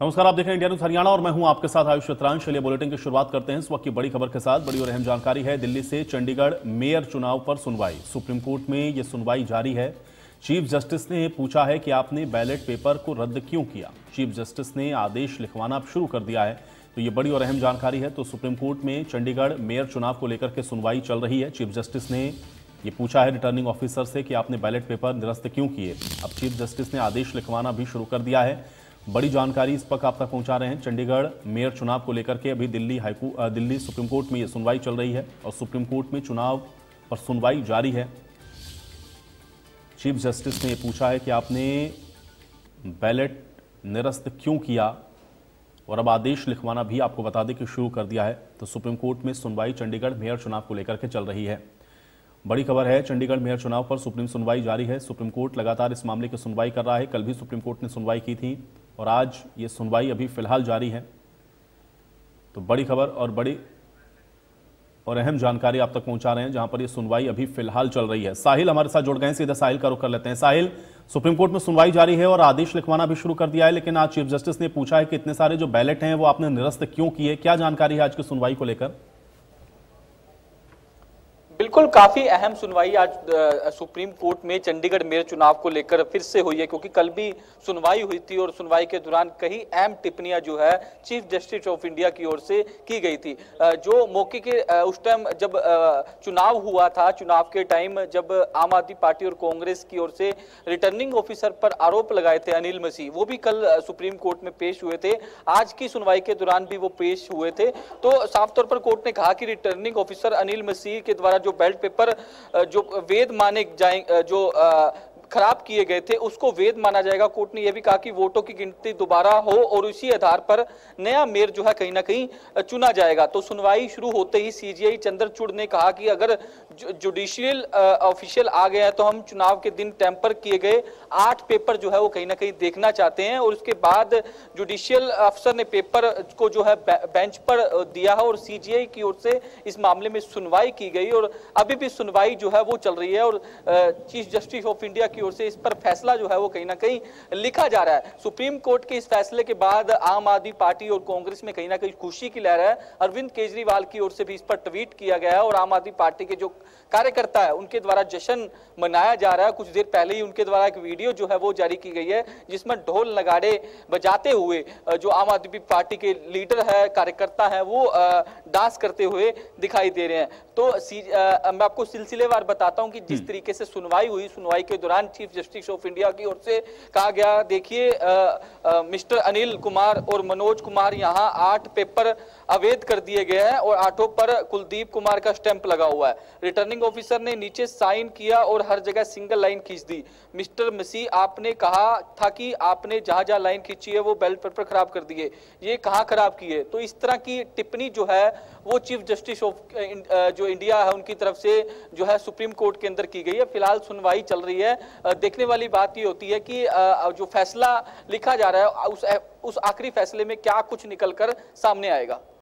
नमस्कार, आप देख रहे हैं इंडिया न्यूज हरियाणा और मैं हूं आपके साथ आयुष चित्रांश। चलिए बुलेटिन की शुरुआत करते हैं इस वक्त की बड़ी खबर के साथ। बड़ी और अहम जानकारी है, दिल्ली से चंडीगढ़ मेयर चुनाव पर सुनवाई। सुप्रीम कोर्ट में यह सुनवाई जारी है। चीफ जस्टिस ने पूछा है कि आपने बैलेट पेपर को रद्द क्यों किया। चीफ जस्टिस ने आदेश लिखवाना शुरू कर दिया है। तो ये बड़ी और अहम जानकारी है। तो सुप्रीम कोर्ट में चंडीगढ़ मेयर चुनाव को लेकर के सुनवाई चल रही है। चीफ जस्टिस ने ये पूछा है रिटर्निंग ऑफिसर से कि आपने बैलेट पेपर निरस्त क्यों किए। अब चीफ जस्टिस ने आदेश लिखवाना भी शुरू कर दिया है। बड़ी जानकारी इस वक्त आप तक पहुंचा रहे हैं। चंडीगढ़ मेयर चुनाव को लेकर के अभी दिल्ली सुप्रीम कोर्ट में ये सुनवाई चल रही है और सुप्रीम कोर्ट में चुनाव पर सुनवाई जारी है। चीफ जस्टिस ने पूछा है कि आपने बैलेट निरस्त क्यों किया और अब आदेश लिखवाना भी आपको बता दें कि शुरू कर दिया है। तो सुप्रीम कोर्ट में सुनवाई चंडीगढ़ मेयर चुनाव को लेकर के चल रही है। बड़ी खबर है, चंडीगढ़ मेयर चुनाव पर सुप्रीम सुनवाई जारी है। सुप्रीम कोर्ट लगातार इस मामले की सुनवाई कर रहा है। कल भी सुप्रीम कोर्ट ने सुनवाई की थी और आज ये सुनवाई अभी फिलहाल जारी है। तो बड़ी खबर और अहम जानकारी आप तक पहुंचा रहे हैं, जहां पर ये सुनवाई अभी फिलहाल चल रही है। साहिल हमारे साथ जुड़ गए हैं, सीधा साहिल का रुख कर लेते हैं। साहिल, सुप्रीम कोर्ट में सुनवाई जारी है और आदेश लिखवाना भी शुरू कर दिया है, लेकिन आज चीफ जस्टिस ने पूछा है कि इतने सारे जो बैलेट हैं वो आपने निरस्त क्यों किए। क्या जानकारी है आज की सुनवाई को लेकर? बिल्कुल, काफी अहम सुनवाई आज सुप्रीम कोर्ट में चंडीगढ़ मेयर चुनाव को लेकर फिर से हुई है, क्योंकि कल भी सुनवाई हुई थी और सुनवाई के दौरान कई अहम टिप्पणियां जो है चीफ जस्टिस ऑफ इंडिया की ओर से की गई थी। जो मौके के उस टाइम जब चुनाव हुआ था, चुनाव के टाइम जब आम आदमी पार्टी और कांग्रेस की ओर से रिटर्निंग ऑफिसर पर आरोप लगाए थे अनिल मसीह, वो भी कल सुप्रीम कोर्ट में पेश हुए थे। आज की सुनवाई के दौरान भी वो पेश हुए थे। तो साफ तौर पर कोर्ट ने कहा कि रिटर्निंग ऑफिसर अनिल मसीह के द्वारा जो बैलेट पेपर जो वैध माने जाए, जो खराब किए गए थे, उसको वैध माना जाएगा। कोर्ट ने यह भी कहा कि वोटों की गिनती दोबारा हो और उसी आधार पर नया मेयर जो है कहीं ना कहीं चुना जाएगा। तो सुनवाई शुरू होते ही सीजीआई चंद्रचूड़ ने कहा कि अगर जुडिशियल ऑफिशियल आ गए हैं तो हम चुनाव के दिन टेम्पर किए गए 8 पेपर जो है वो कहीं ना कहीं देखना चाहते हैं। और उसके बाद जुडिशियल अफसर ने पेपर को जो है बेंच पर दिया है और सीजीआई की ओर से इस मामले में सुनवाई की गई और अभी भी सुनवाई जो है वो चल रही है। और चीफ जस्टिस ऑफ इंडिया की ओर से इस पर फैसला जो है वो कहीं ना कहीं लिखा जा रहा है। सुप्रीम कोर्ट के इस फैसले के बाद आम आदमी पार्टी और कांग्रेस में कहीं ना कहीं खुशी की लहर है। अरविंद केजरीवाल की ओर से भी इस पर ट्वीट किया गया है और आम आदमी पार्टी के जो कार्यकर्ता है उनके द्वारा जश्न मनाया जा रहा है। कुछ देर पहले ही उनके द्वारा एक वीडियो जो है वो जारी की गई है, जिसमें ढोल नगाड़े बजाते हुए जो आम आदमी पार्टी के लीडर है, कार्यकर्ता है, वो डांस करते हुए दिखाई दे रहे हैं। तो मैं आपको सिलसिलेवार बताता हूं कि जिस तरीके से सुनवाई हुई, सुनवाई के दौरान चीफ जस्टिस ऑफ इंडिया की ओर से कहा गया, देखिए मिस्टर अनिल कुमार और मनोज कुमार यहाँ 8 पेपर अवैध कर दिए गए हैं और 8 पर कुलदीप कुमार का स्टैंप लगा हुआ है। रिटर्निंग ऑफिसर ने नीचे साइन किया और हर जगह सिंगल लाइन खींच दी। मिस्टर मसीह, आपने कहा था कि आपने जहां जहां लाइन खींची है वो बैलेट पेपर खराब कर दिए, ये कहां खराब किए। तो इस तरह की टिप्पणी जो है वो चीफ जस्टिस ऑफ जो इंडिया है उनकी तरफ से जो है सुप्रीम कोर्ट के अंदर की गई है। फिलहाल सुनवाई चल रही है। देखने वाली बात ये होती है कि जो फैसला लिखा जा रहा है उस आखिरी फैसले में क्या कुछ निकलकर सामने आएगा।